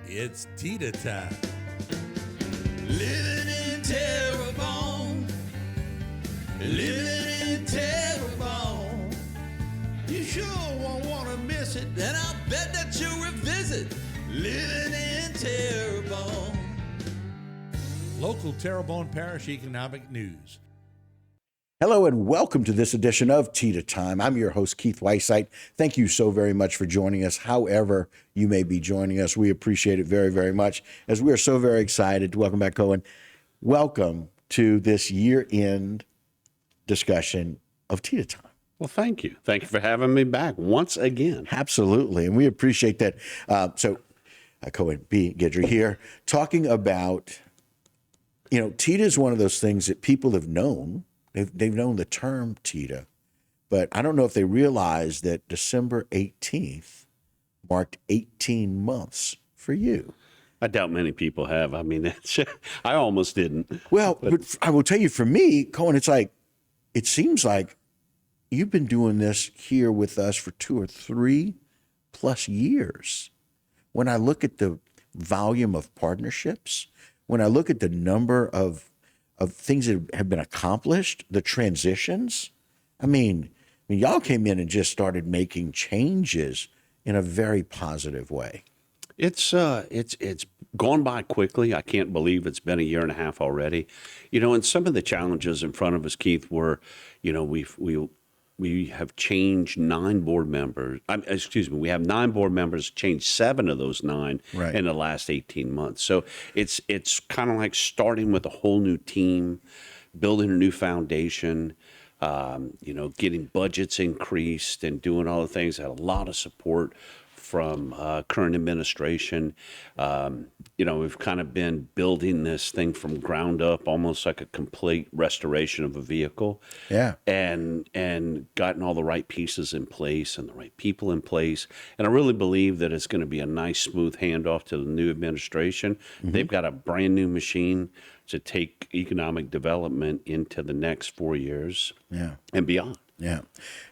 It's TEDA time. Living in Terrebonne, living in Terrebonne. You sure won't want to miss it, and I'll bet that you'll revisit living in Terrebonne. Local Terrebonne Parish Economic News. Hello and welcome to this edition of TEDA Time. I'm your host, Keith Weissite. Thank you so very much for joining us. However you may be joining us, we appreciate it very, very much, as we are so very excited to welcome back Cohen. Welcome to this year-end discussion of TEDA Time. Well, thank you. Thank you for having me back once again. Absolutely, and we appreciate that. Cohen B. Guidry here, talking about, TEDA is one of those things that people have known. They've known the term TEDA, but I don't know if they realize that December 18th marked 18 months for you. I doubt many people have. I mean, I almost didn't. Well, but I will tell you, for me, Cohen, it seems like you've been doing this here with us for 2 or 3 plus years. When I look at the volume of partnerships, when I look at the number of things that have been accomplished, the transitions. I mean, y'all came in and just started making changes in a very positive way. It's gone by quickly. I can't believe it's been a year and a half already. And some of the challenges in front of us, Keith, were, we have changed 9 board members. We have 9 board members, changed 7 of those 9 in the last 18 months. So it's kind of like starting with a whole new team, building a new foundation, getting budgets increased and doing all the things. Had a lot of support from current administration. We've kind of been building this thing from ground up, almost like a complete restoration of a vehicle. Yeah. And gotten all the right pieces in place and the right people in place. And I really believe that it's going to be a nice, smooth handoff to the new administration. Mm-hmm. They've got a brand new machine to take economic development into the next 4 years and beyond. Yeah.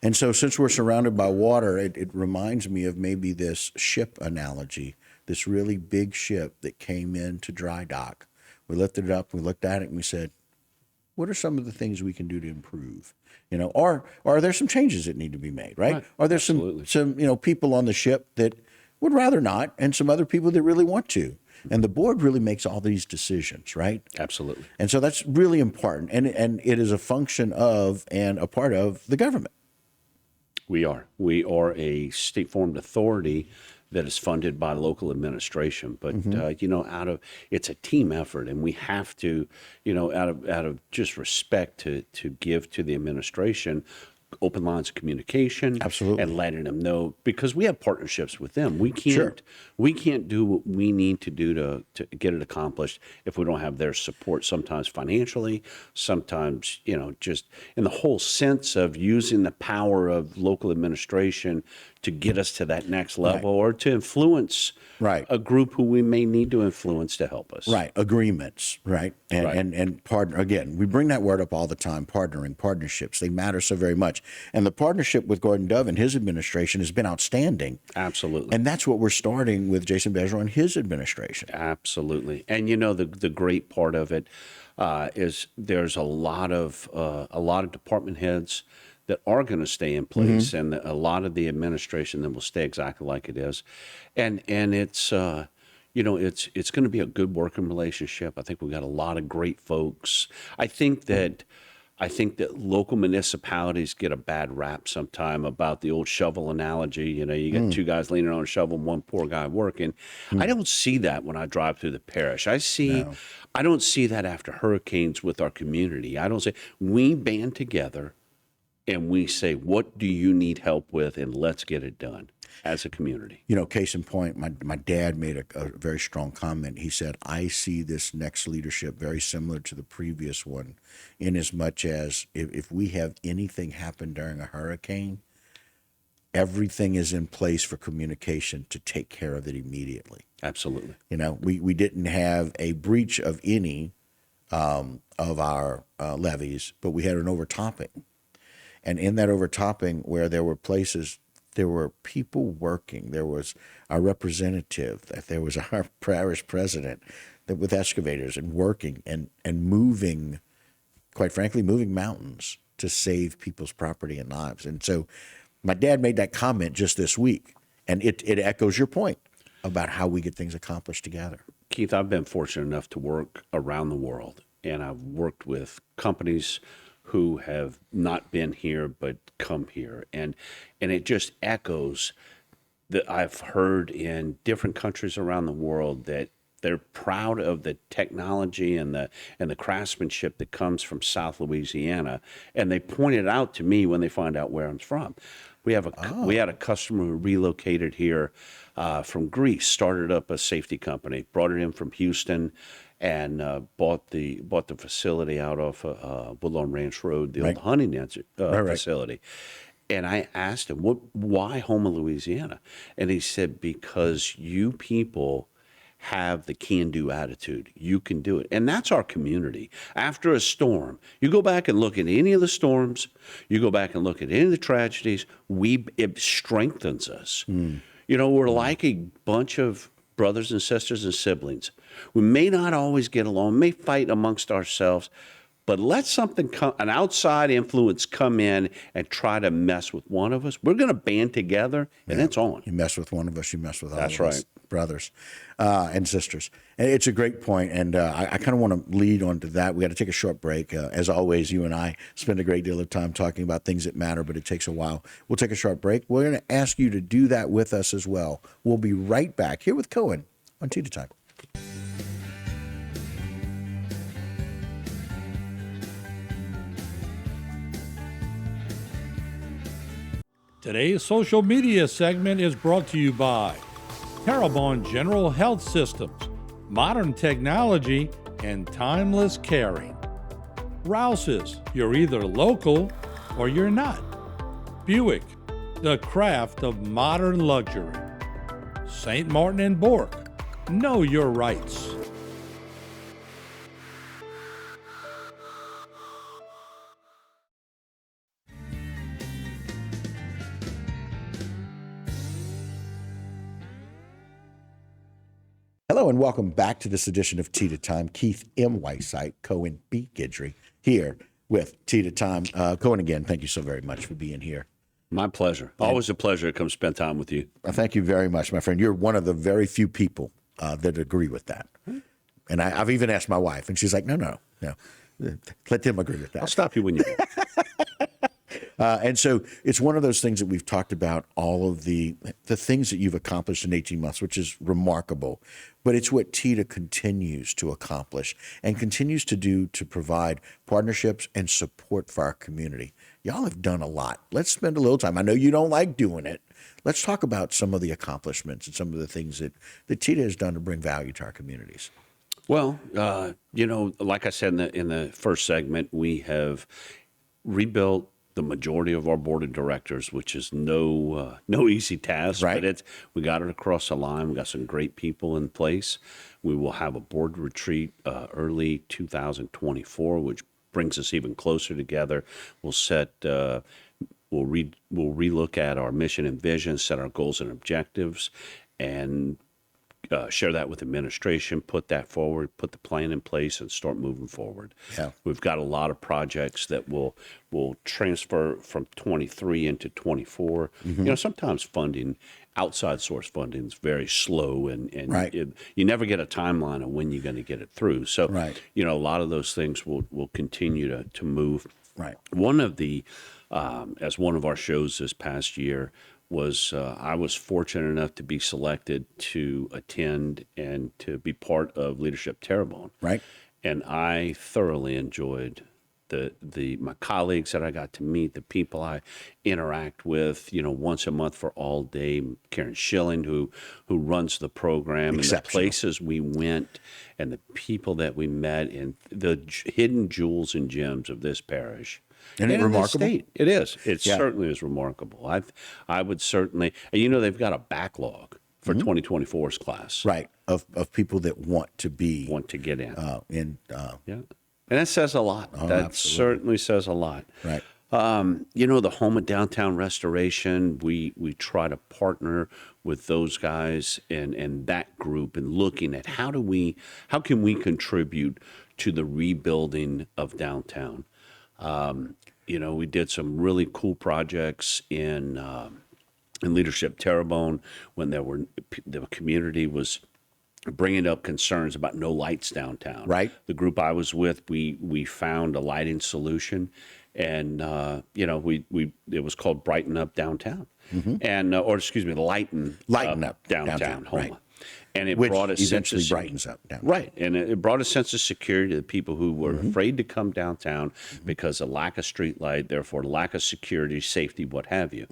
And so since we're surrounded by water, it reminds me of maybe this ship analogy, this really big ship that came into dry dock. We lifted it up, we looked at it, and we said, what are some of the things we can do to improve? Or are there some changes that need to be made, right? Are there some people on the ship that would rather not, and some other people that really want to? And the board really makes all these decisions, right? Absolutely. And so that's really important. And it is a function of and a part of the government. We are. We are a state-formed authority that is funded by local administration. But, it's a team effort, and we have to, out of just respect to give to the administration, open lines of communication. Absolutely. And letting them know, because we have partnerships with them. We can't do what we need to do to get it accomplished if we don't have their support, sometimes financially, sometimes, just in the whole sense of using the power of local administration to get us to that next level or to influence a group who we may need to influence to help us. Right. Agreements, right? And partner, again, we bring that word up all the time, partnering, partnerships. They matter so very much. And the partnership with Gordon Dove and his administration has been outstanding. Absolutely. And that's what we're starting with Jason Bergeron and his administration. Absolutely. And the great part of it is there's a lot of department heads that are going to stay in place, and a lot of the administration that will stay exactly like it is, and it's it's going to be a good working relationship. I think we've got a lot of great folks. I think that local municipalities get a bad rap sometime about the old shovel analogy. You got 2 guys leaning on a shovel and 1 poor guy working. I don't see that when I drive through the parish. I don't see that after hurricanes with our community. I don't say we band together and we say, what do you need help with? And let's get it done as a community. Case in point, my dad made a very strong comment. He said, I see this next leadership very similar to the previous one, in as much as if we have anything happen during a hurricane, everything is in place for communication to take care of it immediately. Absolutely. We didn't have a breach of any of our levees, but we had an overtopping. And in that overtopping, where there were places There were people working. There was our representative. There was our parish president with excavators and working and moving, quite frankly, moving mountains to save people's property and lives. And so my dad made that comment just this week, and it echoes your point about how we get things accomplished together. Keith, I've been fortunate enough to work around the world, and I've worked with companies who have not been here but come here, and it just echoes that I've heard in different countries around the world that they're proud of the technology and the craftsmanship that comes from South Louisiana, and they point it out to me when they find out where I'm from. We had a customer who relocated here from Greece, started up a safety company, brought it in from Houston, and bought the facility out off Woodlawn Ranch Road, the old hunting facility. And I asked him, why Houma, Louisiana? And he said, because you people have the can-do attitude. You can do it. And that's our community. After a storm, you go back and look at any of the storms, you go back and look at any of the tragedies, it strengthens us. You know, we're like a bunch of brothers and sisters and siblings. We may not always get along, may fight amongst ourselves, but let something an outside influence come in and try to mess with one of us. We're going to band together, and it's on. You mess with one of us, you mess with all That's of right. us, brothers and sisters. And it's a great point, and I kind of want to lead on to that. We got to take a short break. As always, you and I spend a great deal of time talking about things that matter, but it takes a while. We'll take a short break. We're going to ask you to do that with us as well. We'll be right back here with Cohen on TEDA Time. Today's social media segment is brought to you by Terrebonne General Health Systems, modern technology and timeless caring. Rouse's, you're either local or you're not. Buick, the craft of modern luxury. St. Martin and Bork, know your rights. Hello and welcome back to this edition of TEDA Time. Keith M. Whiteside, Cohen B. Guidry, here with TEDA Time. Cohen, again, thank you so very much for being here. My pleasure. Always a pleasure to come spend time with you. Thank you very much, my friend. You're one of the very few people that agree with that. And I've even asked my wife, and she's like, no. Let them agree with that. I'll stop you when you do. And so it's one of those things that we've talked about, all of the things that you've accomplished in 18 months, which is remarkable. But it's what TEDA continues to accomplish and continues to do to provide partnerships and support for our community. Y'all have done a lot. Let's spend a little time. I know you don't like doing it. Let's talk about some of the accomplishments and some of the things that TEDA has done to bring value to our communities. Well, like I said in the first segment, we have rebuilt the majority of our board of directors, which is no easy task, right. But we got it across the line. We got some great people in place. We will have a board retreat early 2024, which brings us even closer together. We'll relook at our mission and vision, set our goals and objectives, and share that with administration, put that forward, put the plan in place, and start moving forward. Yeah. We've got a lot of projects that will transfer from 23 into 24. Mm-hmm. Sometimes outside source funding is very slow, and right. You never get a timeline of when you're going to get it through. So, right. A lot of those things will continue to move. Right. One of the, as one of our shows this past year, I was fortunate enough to be selected to attend and to be part of Leadership Terrebonne. Right. And I thoroughly enjoyed my colleagues that I got to meet, the people I interact with, once a month for all day. Karen Schilling, who runs the program, and the places we went, and the people that we met, and the hidden jewels and gems of this parish. Isn't it remarkable? It is. It certainly is remarkable. I would certainly, they've got a backlog for 2024's class. Right. Of people that want to get in. Yeah. And that says a lot. That absolutely. certainly says a lot. Right. The Houma downtown restoration, we try to partner with those guys and that group and looking at how can we contribute to the rebuilding of downtown. We did some really cool projects in leadership Terrebonne when the community was bringing up concerns about no lights downtown. Right. The group I was with, we found a lighting solution, and it was called Brighten Up Downtown, and Lighten Up Downtown, Houma. right. And it Which brought a eventually sense of, brightens up downtown. right, and it brought a sense of security to the people who were afraid to come downtown because of lack of street light, therefore lack of security, safety, what have you.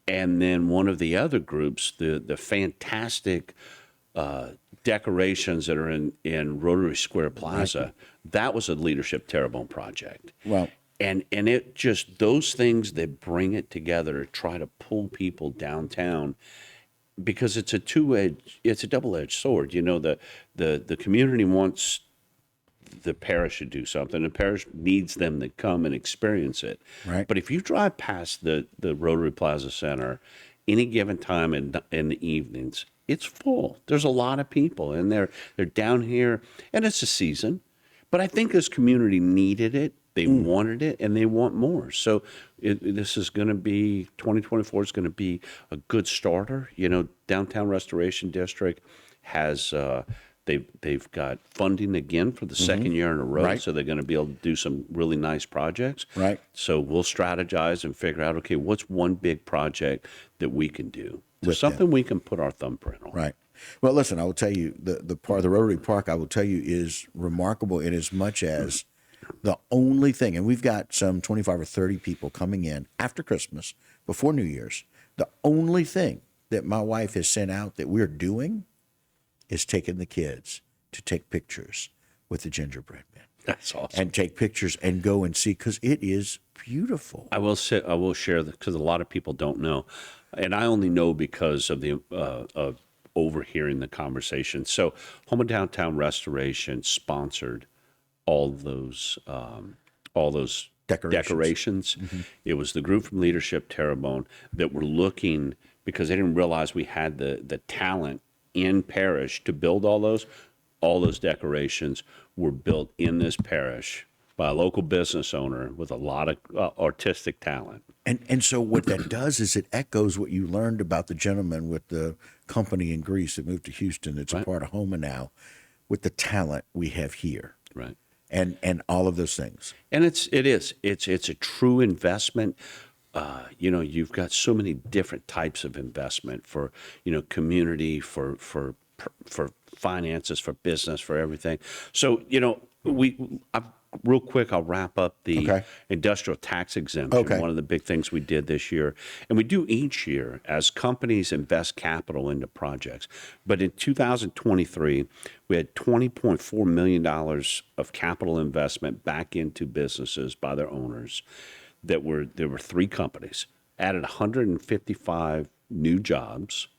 And then one of the other groups, the fantastic decorations that are in Rotary Square Plaza, that was a Leadership Terrebonne project. Well, And it just, those things that bring it together to try to pull people downtown, because it's a double-edged sword. The community wants the parish to do something. The parish needs them to come and experience it. Right. But if you drive past the Rotary Plaza Center any given time in the evenings, it's full. There's a lot of people, and they're down here, and it's a season. But I think this community needed it. They wanted it, and they want more. So this is going to be, 2024 is going to be a good starter. Downtown Restoration District has, they've got funding again for the second year in a row. Right. So they're going to be able to do some really nice projects. Right. So we'll strategize and figure out, okay, what's one big project that we can do? With Something we can put our thumbprint on. Right. Well, listen, I will tell you, the Rotary Park, I will tell you, is remarkable in as much as the only thing, and we've got some 25 or 30 people coming in after Christmas, before New Year's. The only thing that my wife has sent out that we're doing is taking the kids to take pictures with the gingerbread man. That's awesome. And take pictures and go and see, because it is beautiful. I will share that, because a lot of people don't know, and I only know because of the of overhearing the conversation. So, Houma Downtown Restoration sponsored all those decorations. It was the group from Leadership Terrebonne that were looking, because they didn't realize we had the talent in parish to build all those. All those decorations were built in this parish by a local business owner with a lot of artistic talent. And so what that does is it echoes what you learned about the gentleman with the company in Greece that moved to Houston that's a part of Houma now, with the talent we have here. Right. And all of those things. And it's a true investment. You've got so many different types of investment for, community, for finances, for business, for everything. So, real quick, I'll wrap up the industrial tax exemption. Okay. One of the big things we did this year, and we do each year as companies invest capital into projects. But in 2023, we had $20.4 million of capital investment back into businesses by their owners. There were three companies, added 155 new jobs,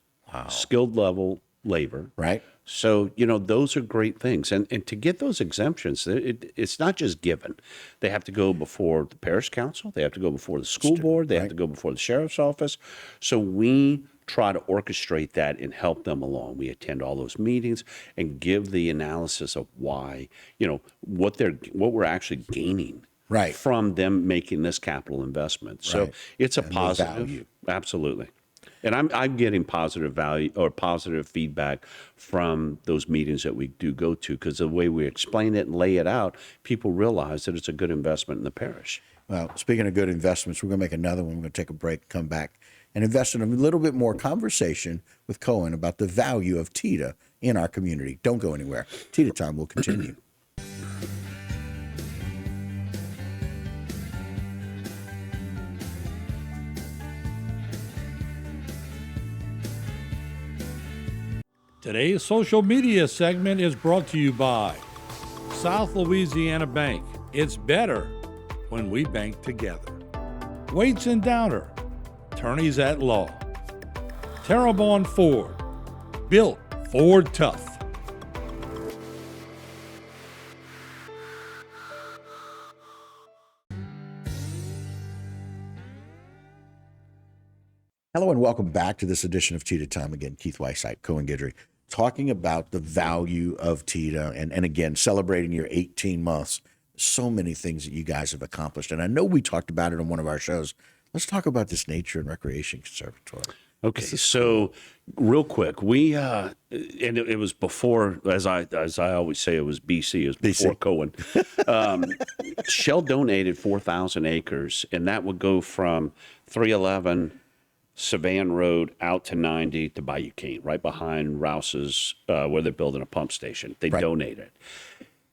skilled level labor. Right. So, those are great things. And to get those exemptions, it's not just given. They have to go before the parish council. They have to go before the school board. They have to go before the sheriff's office. So we try to orchestrate that and help them along. We attend all those meetings and give the analysis of why, what we're actually gaining from them making this capital investment. So it's a positive. Value. Absolutely. And I'm getting positive value or positive feedback from those meetings that we do go to, because the way we explain it and lay it out, people realize that it's a good investment in the parish. Well, speaking of good investments, we're going to make another one. We're going to take a break, come back, and invest in a little bit more conversation with Cohen about the value of TEDA in our community. Don't go anywhere. TEDA Time will continue. Today's social media segment is brought to you by South Louisiana Bank. It's better when we bank together. Waits and Downer, attorneys at law. Terrebonne Ford, built Ford tough. Hello and welcome back to this edition of TEDA Time. Again, Keith Weissite, Cohen Guidry, talking about the value of TEDA and again, celebrating your 18 months. So many things that you guys have accomplished. And I know we talked about it on one of our shows. Let's talk about this Nature and Recreation Conservatory. Okay, so real quick, we and it was before, as I always say, it was BC, it was before Cohen. Shell donated 4,000 acres, and that would go from 311 Savan Road out to 90 to Bayou Cane, right behind Rouse's, where they're building a pump station. They donated.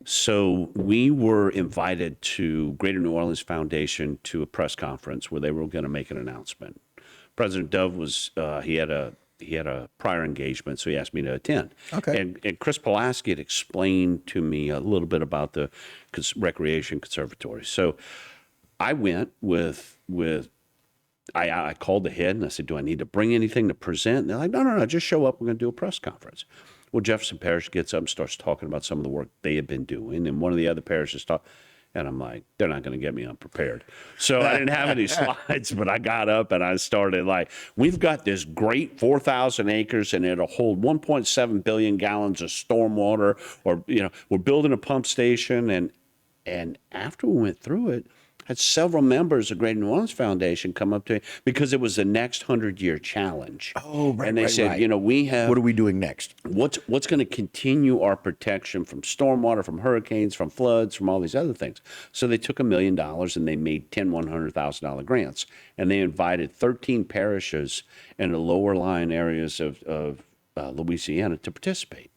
So we were invited to Greater New Orleans Foundation to a press conference where they were going to make an announcement. President Dove was he had a prior engagement, so he asked me to attend. Okay. And Chris Pulaski had explained to me a little bit about the Recreation Conservatory. So I went with I called the head and I said, "Do I need to bring anything to present?" And they're like, "No, just show up. We're going to do a press conference." Well, Jefferson Parish gets up and starts talking about some of the work they had been doing, and one of the other parishes talked. And I'm like, they're not going to get me unprepared. So I didn't have any slides, but I got up and I started like, we've got this great 4,000 acres and it'll hold 1.7 billion gallons of stormwater, or, we're building a pump station. And after we went through it, had several members of Greater New Orleans Foundation come up to me because it was the next 100-year challenge. Oh, right. And they said, we have. What are we doing next? What's going to continue our protection from stormwater, from hurricanes, from floods, from all these other things? So they took $1 million and they made 10 $100,000 grants, and they invited 13 parishes in the lower lying areas of Louisiana to participate.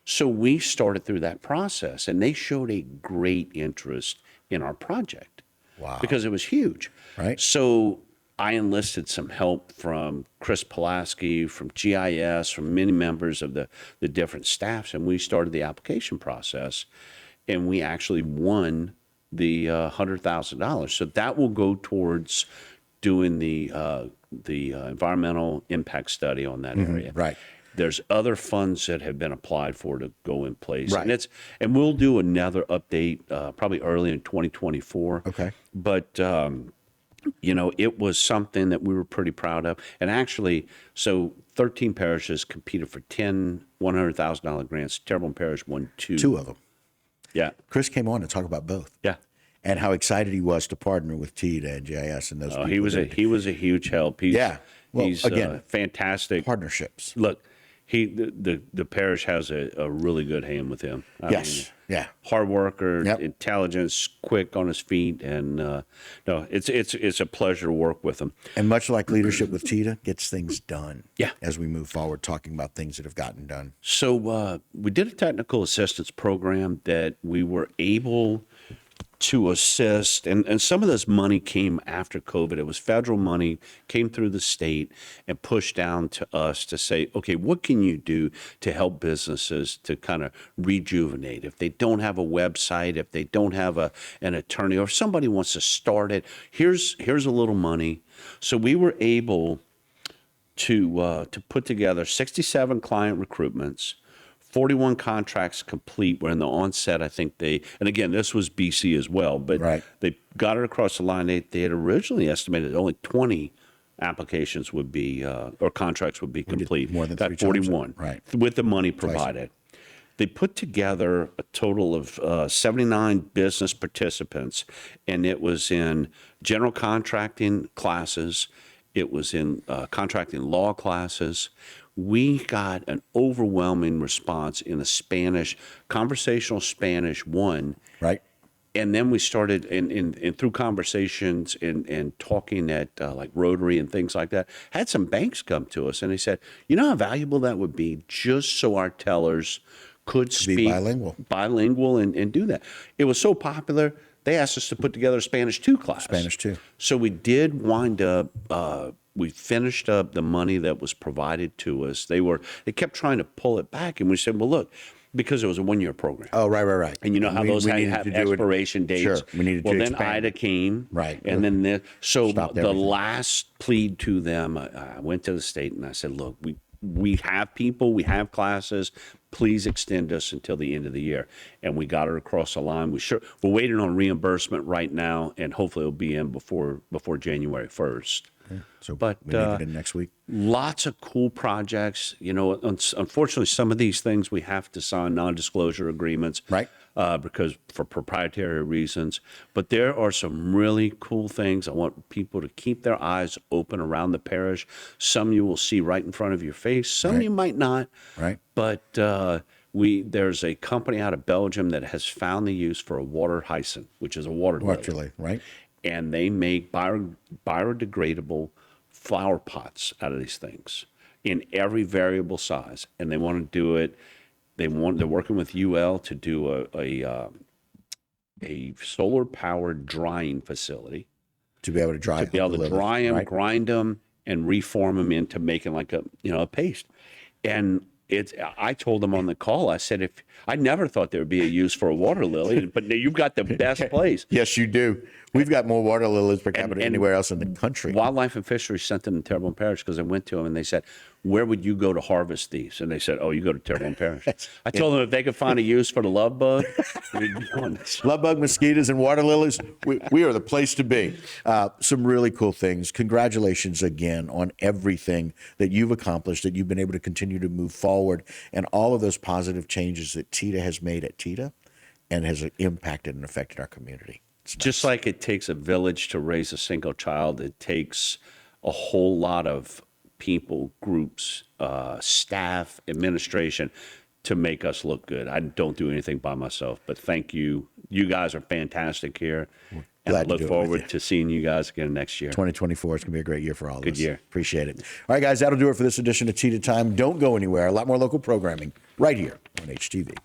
So we started through that process, and they showed a great interest in our project. Wow. Because it was huge. Right. So I enlisted some help from Chris Pulaski, from GIS, from many members of the different staffs, and we started the application process, and we actually won the $100,000. So that will go towards doing the environmental impact study on that area. Right. There's other funds that have been applied for to go in place. Right. And we'll do another update probably early in 2024. Okay. But, it was something that we were pretty proud of. And actually, so 13 parishes competed for 10 $100,000 grants. Terrebonne Parish won two. Two of them. Yeah. Chris came on to talk about both. Yeah. And how excited he was to partner with TEDA and GIS and those people. He was a huge help. He's again, fantastic. Partnerships. Look, the parish has a really good hand with him. I mean, hard worker, intelligence, quick on his feet, and it's a pleasure to work with him. And much like leadership with TEDA, gets things done. Yeah. As we move forward, talking about things that have gotten done. So we did a technical assistance program that we were able to assist, and some of this money came after COVID. It was federal money, came through the state and pushed down to us to say, okay, what can you do to help businesses to kind of rejuvenate? If they don't have a website, if they don't have an attorney, or if somebody wants to start it, here's a little money. So we were able to put together 67 client recruitments, 41 contracts complete. We're in the onset. I think and again, this was BC as well, but they got it across the line. They had originally estimated only 20 applications would be, or contracts would be complete. More than got 41, right? With the money provided. They put together a total of 79 business participants, and it was in general contracting classes. It was in contracting law classes. We got an overwhelming response in the Spanish, conversational Spanish 1. Right. And then we started, and through conversations and talking at like Rotary and things like that, had some banks come to us and they said, you know how valuable that would be just so our tellers could speak be bilingual and do that. It was so popular, they asked us to put together a Spanish 2 class. Spanish 2. So we did wind up, we finished up the money that was provided to us. They kept trying to pull it back, and we said, well, look, because it was a 1-year program. Oh, right. And you know how those have expiration dates. Sure, we needed to then expand. IDA came. Right. And then the everything. last plead to them, I went to the state and I said, look, we have people, we have classes. Please extend us until the end of the year. And we got it across the line. We're waiting on reimbursement right now, and hopefully it'll be in before January 1st. So But we need it in next week. lots of cool projects. You know, unfortunately, some of these things we have to sign non-disclosure agreements, Right. Because for proprietary reasons. But there are some really cool things. I want people to keep their eyes open around the parish. Some you will see right in front of your face. Some you might not. Right. But there's a company out of Belgium that has found the use for a water hyacinth, which is a water lily. Actually, right. And they make biodegradable flower pots out of these things in every variable size, and they want to do it. They're working with UL to do a solar powered drying facility To be able to dry. to be able to dry them, right? grind them, and reform them into making like a paste. And I told them on the call, I said, I never thought there would be a use for a water lily, but you've got the best place. Yes, you do. We've got more water lilies per capita anywhere else in the country. Wildlife and Fisheries sent them to Terrebonne Parish because I went to them and they said, where would you go to harvest these? And they said, oh, you go to Terrebonne Parish. I told them if they could find a use for the love bug, we'd be on this. Love bug, mosquitoes, and water lilies, we are the place to be. Some really cool things. Congratulations again on everything that you've accomplished, that you've been able to continue to move forward, and all of those positive changes that TEDA has made at TEDA and has impacted and affected our community. Just like it takes a village to raise a single child, it takes a whole lot of people, groups, staff, administration to make us look good. I don't do anything by myself, but thank you. You guys are fantastic here. And I glad to look do it with forward you. to seeing you guys again next year. 2024 is going to be a great year for all of us. Good year. Appreciate it. All right, guys, that'll do it for this edition of TEDA Time. Don't go anywhere. A lot more local programming right here on HTV.